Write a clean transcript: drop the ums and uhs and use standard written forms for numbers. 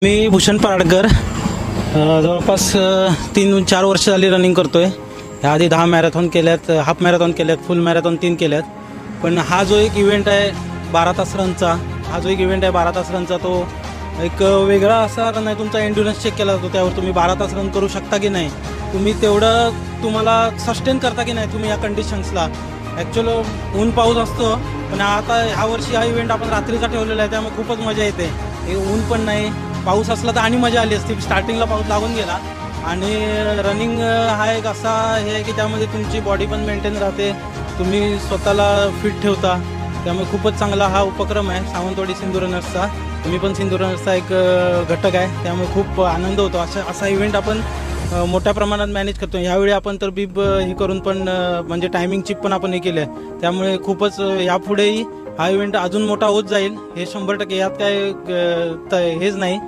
मी भूषण पाडकर जवळपास 3-4 वर्ष झाली रनिंग करतोय। याआधी 10 मॅरेथॉन केल्यात, हाफ मॅरेथॉन केल्यात, फुल मॅरेथॉन 3 केल्यात। पण हा जो एक इव्हेंट आहे 12 तास रनचा, तो एक वेगळा असा रन आहे। तुमचा एंड्युरन्स चेक केला जातो, त्यावर तुम्ही 12 तास रन करू शकता की नाही, तुम्ही तेवढं तुम्हाला सस्टेन करता की नाही तुम्ही या कंडिशन्सला। ॲक्च्युअली ऊन पाऊस असतो, पण आता ह्या वर्षी हा इव्हेंट आपण रात्रीचा ठेवलेला आहे, त्यामुळे खूपच मजा येते। हे ऊन पण नाही, पाऊस असला तर आणि मजा आली असती। स्टार्टिंगला पाऊस लागून गेला आणि रनिंग हा एक असा हे आहे की त्यामध्ये तुमची बॉडी पण मेंटेन राहते, तुम्ही स्वतःला फिट ठेवता, त्यामुळे खूपच चांगला हा उपक्रम आहे सावंतवाडी सिंधू रनर्सचा। तुम्ही पण सिंधू रनर्सचा एक घटक आहे, त्यामुळे खूप आनंद होतो। असा इव्हेंट आपण मोठ्या प्रमाणात मॅनेज करतो। यावेळी आपण तर बिब हे करून पण म्हणजे टायमिंग चिप पण आपण हे केलं आहे, त्यामुळे खूपच यापुढेही हा इव्हेंट अजून मोठा होत जाईल, हे 100%। यात काय हेच नाही।